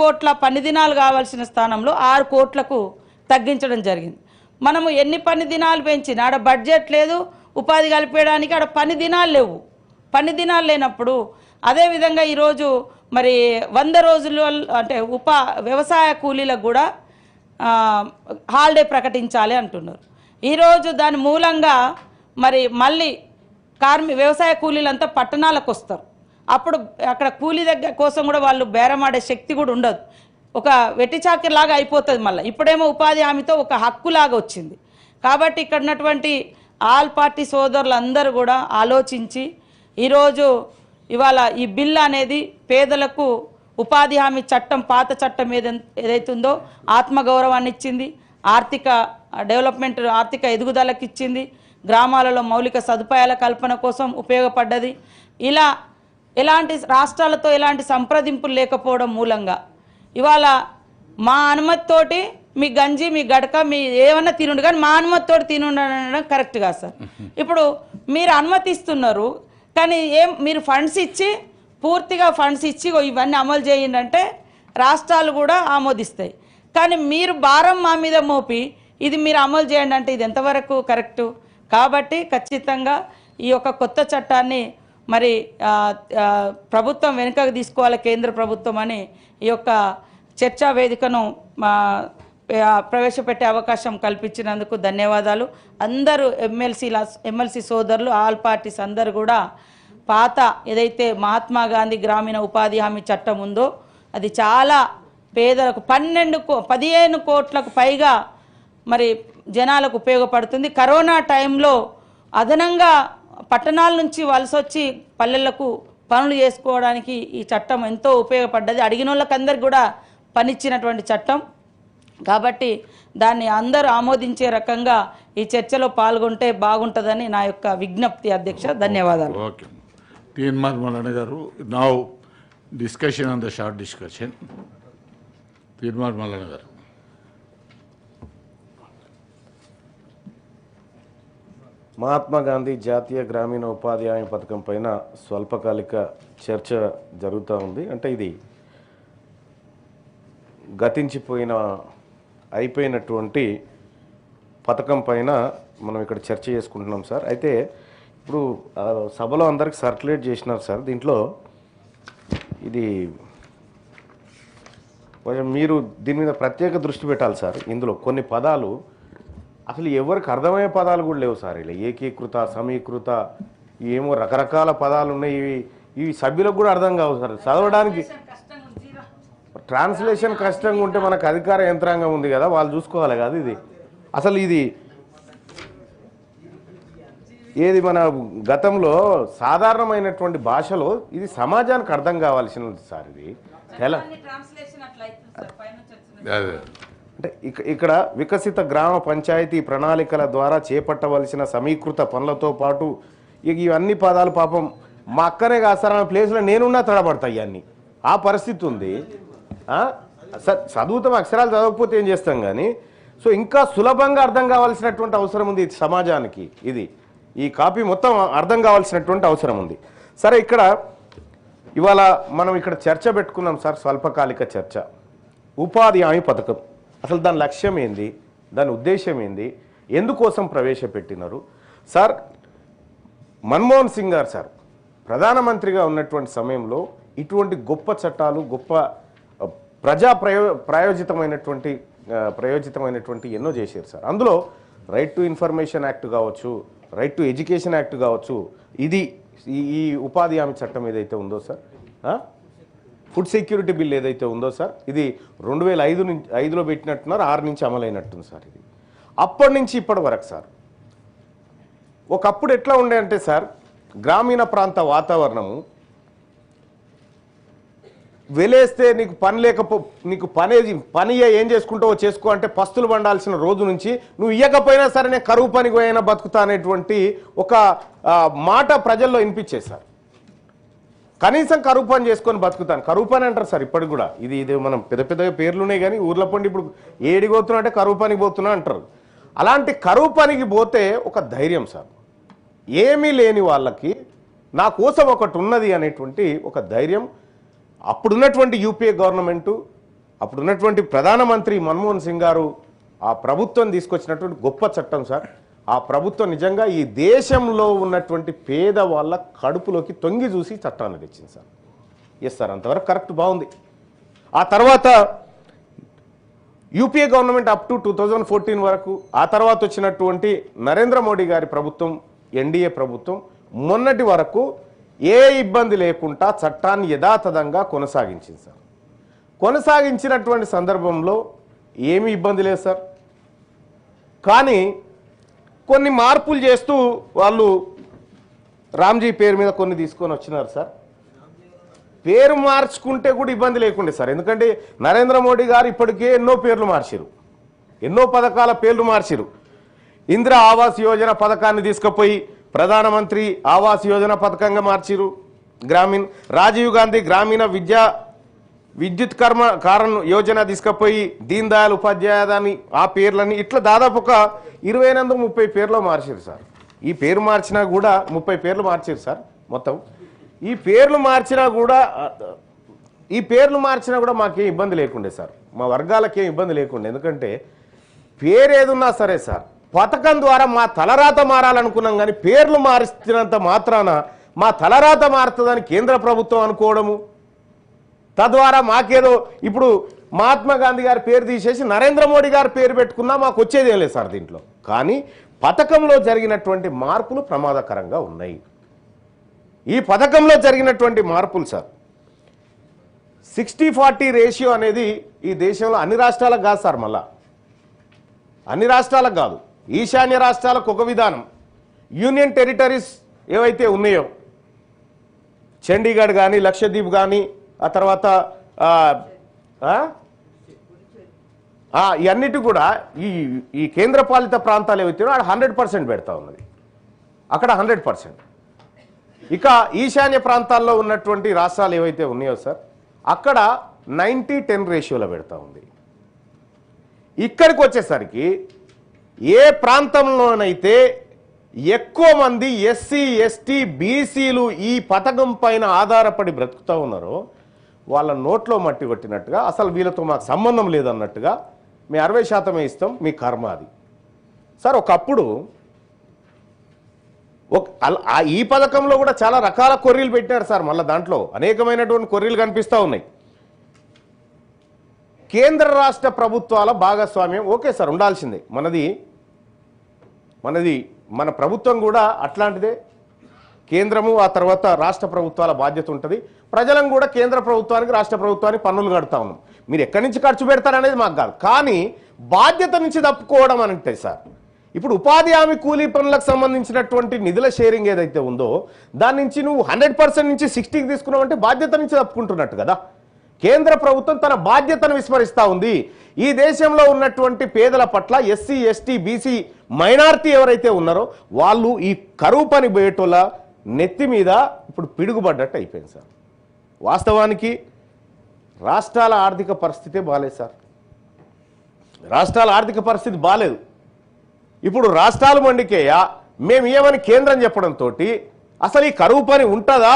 కోట్ల పని దినాలు కావాల్సిన స్థానంలో 6 కోట్లకు తగ్గించడం జరిగింది. మనము ఎన్ని పని దినాలు పెంచినా ఆడ బడ్జెట్ లేదు, ఉపాధి కల్పించడానికి ఆడ పని దినాలు లేవు. పని దినాలు లేనప్పుడు అదేవిధంగా ఈరోజు మరి 100 రోజులు అంటే వ్యవసాయ కూలీలకు కూడా హాలిడే ప్రకటించాలి అంటున్నారు. ఈరోజు దాని మూలంగా మరి మళ్ళీ వ్యవసాయ కూలీలంతా పట్టణాలకు వస్తారు. అప్పుడు అక్కడ కూలీ దగ్గర కోసం కూడా వాళ్ళు బేరమాడే శక్తి కూడా ఉండదు. ఒక వెట్టి చాకిరిలాగా అయిపోతుంది. మళ్ళీ ఇప్పుడేమో ఉపాధి హామీతో ఒక హక్కులాగా వచ్చింది. కాబట్టి ఇక్కడ ఉన్నటువంటి ఆల్ పార్టీ సోదరులందరూ కూడా ఆలోచించి ఈరోజు ఇవాళ ఈ బిల్ అనేది పేదలకు ఉపాధి హామీ చట్టం పాత చట్టం ఏదైతే ఉందో ఆత్మగౌరవాన్ని ఇచ్చింది, ఆర్థిక డెవలప్మెంట్ ఆర్థిక ఎదుగుదలకు ఇచ్చింది, గ్రామాలలో మౌలిక సదుపాయాల కల్పన కోసం ఉపయోగపడ్డది. ఇలా ఎలాంటి రాష్ట్రాలతో ఎలాంటి సంప్రదింపులు లేకపోవడం మూలంగా ఇవాళ మా అనుమతితోటి మీ గంజి మీ గడక మీ ఏమన్నా తినుండు కానీ మా అనుమతితోటి తినుండడం కరెక్ట్ కాదు సార్. ఇప్పుడు మీరు అనుమతిస్తున్నారు కానీ మీరు ఫండ్స్ ఇచ్చి పూర్తిగా ఫండ్స్ ఇచ్చి ఇవన్నీ అమలు చేయండి అంటే రాష్ట్రాలు కూడా ఆమోదిస్తాయి. కానీ మీరు భారం మా మీద మోపి ఇది మీరు అమలు చేయండి అంటే ఇది ఎంతవరకు కరెక్టు? కాబట్టి ఖచ్చితంగా ఈ యొక్క కొత్త చట్టాన్ని మరి ప్రభుత్వం వెనుకకు తీసుకోవాలి, కేంద్ర ప్రభుత్వం అని ఈ యొక్క చర్చా వేదికను ప్రవేశపెట్టే అవకాశం కల్పించినందుకు ధన్యవాదాలు. అందరూ ఎమ్మెల్సీ సోదరులు ఆల్ పార్టీస్ అందరూ కూడా పాత ఏదైతే మహాత్మా గాంధీ గ్రామీణ ఉపాధి హామీ చట్టం ఉందో అది చాలా పేదలకు 15 కోట్లకు పైగా మరి జనాలకు ఉపయోగపడుతుంది. కరోనా టైంలో అదనంగా పట్టణాల నుంచి వలస వచ్చి పల్లెలకు పనులు చేసుకోవడానికి ఈ చట్టం ఎంతో ఉపయోగపడ్డది. అడిగిన వాళ్ళకందరికి కూడా పనిచ్చినటువంటి చట్టం కాబట్టి దాన్ని అందరూ ఆమోదించే రకంగా ఈ చర్చలో పాల్గొంటే బాగుంటుందని నా యొక్క విజ్ఞప్తి. అధ్యక్ష, ధన్యవాదాలు. ఓకే, తీర్మాన్ మల్లన్న గారు. Now discussion on the short discussion. తీర్మాన్ మల్లన్న గారు. మహాత్మా గాంధీ జాతీయ గ్రామీణ ఉపాధి హామీ పథకం పైన స్వల్పకాలిక చర్చ జరుగుతూ ఉంది. అంటే ఇది అయిపోయినటువంటి పథకం పైన మనం ఇక్కడ చర్చ చేసుకుంటున్నాం సార్. అయితే ఇప్పుడు సభలో అందరికి సర్క్యులేట్ చేసినారు సార్. దీంట్లో ఇది కొంచెం మీరు దీని మీద ప్రత్యేక దృష్టి పెట్టాలి సార్. ఇందులో కొన్ని పదాలు అసలు ఎవరికి అర్థమయ్యే పదాలు కూడా లేవు సార్. ఇలా ఏకీకృత, సమీకృత, ఏమో రకరకాల పదాలు ఉన్నాయి. ఇవి సభ్యులకు కూడా అర్థం కావు సార్. చదవడానికి ట్రాన్స్లేషన్ కష్టంగా ఉంటే మనకు అధికార యంత్రాంగం ఉంది కదా, వాళ్ళు చూసుకోవాలి కదా. ఇది అసలు ఏది మన గతంలో సాధారణమైనటువంటి భాషలో ఇది సమాజానికి అర్థం కావాల్సినది సార్. ఇది అంటే ఇక్కడ వికసిత గ్రామ పంచాయతీ ప్రణాళికల ద్వారా చేపట్టవలసిన సమీకృత పనులతో పాటు ఇవన్నీ పదాలు పాపం మా అక్కనే కాదు సార్, ఆమె ప్లేస్లో నేనున్నా తడబడతాయి అన్నీ. ఆ పరిస్థితి ఉంది. చదువుతాం, అక్షరాలు చదవకపోతే ఏం చేస్తాం కానీ. సో ఇంకా సులభంగా అర్థం కావాల్సినటువంటి అవసరం ఉంది సమాజానికి. ఈ కాపీ మొత్తం అర్థం కావాల్సినటువంటి అవసరం ఉంది. సరే, ఇవాళ మనం ఇక్కడ చర్చ పెట్టుకున్నాం సార్, స్వల్పకాలిక చర్చ. ఉపాధి హామీ పథకం అసలు దాని లక్ష్యం ఏంది, దాని ఉద్దేశం ఏంది, ఎందుకోసం ప్రవేశపెట్టినారు సార్? మన్మోహన్ సింగ్ గారు సార్ ప్రధానమంత్రిగా ఉన్నటువంటి సమయంలో ఇటువంటి గొప్ప చట్టాలు, గొప్ప ప్రయోజితమైనటువంటి ఎన్నో చేశారు సార్. అందులో రైట్ టు ఇన్ఫర్మేషన్ యాక్ట్ కావచ్చు, రైట్ టు ఎడ్యుకేషన్ యాక్ట్ కావచ్చు, ఈ ఉపాధి హామీ చట్టం ఏదైతే ఉందో సార్, ఫుడ్ సెక్యూరిటీ బిల్ ఏదైతే ఉందో సార్, ఇది 2005లో పెట్టినట్టున్నారు, 6 నుంచి అమలైనట్టుంది సార్. ఇది అప్పటి నుంచి ఇప్పటి వరకు సార్. ఒకప్పుడు ఎట్లా ఉండే అంటే సార్, గ్రామీణ ప్రాంత వాతావరణము వెలేస్తే నీకు పని ఏం చేసుకుంటావో చేసుకో అంటే పస్తులు పండాల్సిన రోజు నుంచి నువ్వు ఇయ్యకపోయినా సరే నేను కరువు పనికి పోయినా బతుకుతా అనేటువంటి ఒక మాట ప్రజల్లో వినిపించే సార్. కనీసం కరువు పని చేసుకొని బతుకుతాను, కరువు పని అంటారు సార్ ఇప్పటికి కూడా. ఇది మనం పెద్ద పేర్లున్నాయి కానీ ఊర్లో పండి ఇప్పుడు ఏడికి పోతున్నా అంటే కరువు పనికి పోతున్నా అంటారు. అలాంటి కరువు పనికి పోతే ఒక ధైర్యం సార్, ఏమీ లేని వాళ్ళకి నా కోసం ఒకటి ఉన్నది అనేటువంటి ఒక ధైర్యం అప్పుడున్నటువంటి యూపీఏ గవర్నమెంటు అప్పుడు ఉన్నటువంటి ప్రధానమంత్రి మన్మోహన్ సింగ్ గారు ఆ ప్రభుత్వం తీసుకొచ్చినటువంటి గొప్ప చట్టం సార్. ఆ ప్రభుత్వం నిజంగా ఈ దేశంలో ఉన్నటువంటి పేదవాళ్ళ కడుపులోకి తొంగి చూసి చట్టాన్ని తెచ్చింది సార్. ఎస్ సార్, అంతవరకు కరెక్ట్, బాగుంది. ఆ తర్వాత యూపీఏ గవర్నమెంట్ అప్ టు 2014 వరకు, ఆ తర్వాత వచ్చినటువంటి నరేంద్ర మోడీ గారి ప్రభుత్వం, ఎన్డీఏ ప్రభుత్వం మొన్నటి వరకు ఏ ఇబ్బంది లేకుండా చట్టాన్ని యథాతథంగా కొనసాగించింది సార్. కొనసాగించినటువంటి సందర్భంలో ఏమీ ఇబ్బంది లేదు సార్. కానీ కొన్ని మార్పులు చేస్తూ వాళ్ళు రామ్జీ పేరు మీద కొన్ని తీసుకొని వచ్చినారు సార్. పేరు మార్చుకుంటే కూడా ఇబ్బంది లేకుండే సార్. ఎందుకంటే నరేంద్ర మోడీ గారు ఇప్పటికే ఎన్నో పేర్లు మార్చారు, ఎన్నో పథకాల పేర్లు మార్చారు. ఇందిరా ఆవాస్ యోజన పథకాన్ని తీసుకుపోయి ప్రధానమంత్రి ఆవాస్ యోజన పథకంగా మార్చారు. గ్రామీణ రాజీవ్ గాంధీ గ్రామీణ విద్యుత్ కారణ యోజన తీసుకుపోయి దీన్ దయాళ్ ఉపాధ్యాయ ఆ పేర్లని ఇట్లా దాదాపు ఒక 29-30 పేర్లు మార్చారు సార్. ఈ పేరు మార్చినా కూడా 30 పేర్లు మార్చారు సార్ మొత్తం. ఈ పేర్లు మార్చినా కూడా మాకేం ఇబ్బంది లేకుండే సార్, మా వర్గాలకేం ఇబ్బంది లేకుండే. ఎందుకంటే పేరు ఏదున్నా సరే సార్, పథకం ద్వారా మా తలరాత మారాలనుకున్నాం, కానీ పేర్లు మారిస్తున్నంత మాత్రాన మా తలరాత మారుతుందని కేంద్ర ప్రభుత్వం అనుకోవడము, తద్వారా మాకేదో ఇప్పుడు మహాత్మా గాంధీ గారి పేరు తీసేసి నరేంద్ర మోడీ గారి పేరు పెట్టుకున్నా మాకు వచ్చేదేం లేదు సార్ దీంట్లో. కానీ పథకంలో జరిగినటువంటి మార్పులు ప్రమాదకరంగా ఉన్నాయి. ఈ పథకంలో జరిగినటువంటి మార్పులు సార్, 60-40 రేషియో అనేది ఈ దేశంలో అన్ని రాష్ట్రాలకు కాదు సార్, మళ్ళా అన్ని రాష్ట్రాలకు కాదు, ఈశాన్య రాష్ట్రాలకు ఒక విధానం, యూనియన్ టెరిటరీస్ ఏవైతే ఉన్నాయో చండీగఢ్ కానీ లక్షద్వీప్ కానీ ఆ తర్వాత ఇవన్నిటి కూడా ఈ కేంద్రపాలిత ప్రాంతాలు ఏవైతే 100% పెడతా ఉన్నది, అక్కడ 100%. ఇక ఈశాన్య ప్రాంతాల్లో ఉన్నటువంటి రాష్ట్రాలు ఏవైతే ఉన్నాయో సార్, అక్కడ 90-10 రేషియోలో పెడతా ఉంది. ఇక్కడికి వచ్చేసరికి ఏ ప్రాంతంలోనైతే ఎక్కువ మంది ఎస్సీ ఎస్టీ బీసీలు ఈ పథకం పైన ఆధారపడి బ్రతుకుతూ ఉన్నారో వాళ్ళ నోట్లో మట్టి కొట్టినట్టుగా, అసలు వీళ్ళతో మాకు సంబంధం లేదన్నట్టుగా మేము 60% ఇస్తాం, మీ కర్మ అది సార్. ఒకప్పుడు ఈ పథకంలో కూడా చాలా రకాల కొర్రీలు పెట్టారు సార్. మళ్ళీ దాంట్లో అనేకమైనటువంటి కొర్రీలు కనిపిస్తూ ఉన్నాయి. కేంద్ర రాష్ట్ర ప్రభుత్వాల భాగస్వామ్యం ఓకే సార్, ఉండాల్సిందే. మన ప్రభుత్వం కూడా అట్లాంటిదే. కేంద్రము ఆ తర్వాత రాష్ట్ర ప్రభుత్వాల బాధ్యత ఉంటుంది. ప్రజలను కూడా కేంద్ర ప్రభుత్వానికి రాష్ట్ర ప్రభుత్వానికి పన్నులు కడతా ఉన్నాం. మీరు ఎక్కడి నుంచి ఖర్చు పెడతారనేది మాకు కాదు, కానీ బాధ్యత నుంచి తప్పుకోవడం అని అంటే సార్, ఇప్పుడు ఉపాధి హామీ కూలీ పనులకు సంబంధించినటువంటి నిధుల షేరింగ్ ఏదైతే ఉందో దాని నుంచి నువ్వు 100% నుంచి 60కి తీసుకున్నావు అంటే బాధ్యత నుంచి తప్పుకుంటున్నట్టు కదా. కేంద్ర ప్రభుత్వం తన బాధ్యతను విస్మరిస్తూ ఉంది. ఈ దేశంలో ఉన్నటువంటి పేదల పట్ల ఎస్సీ ఎస్టీ బీసీ మైనారిటీ ఎవరైతే ఉన్నారో వాళ్ళు ఈ కరువు పని పోయేటోళ్ళ నెత్తి మీద ఇప్పుడు పిడుగుపడ్డట్టు అయిపోయింది సార్. వాస్తవానికి రాష్ట్రాల ఆర్థిక పరిస్థితే బాలేదు సార్, రాష్ట్రాల ఆర్థిక పరిస్థితి బాలేదు. ఇప్పుడు రాష్ట్రాలు మండికేయ మేము ఏమని కేంద్రం చెప్పడంతో అసలు ఈ కరువు పని ఉంటుందా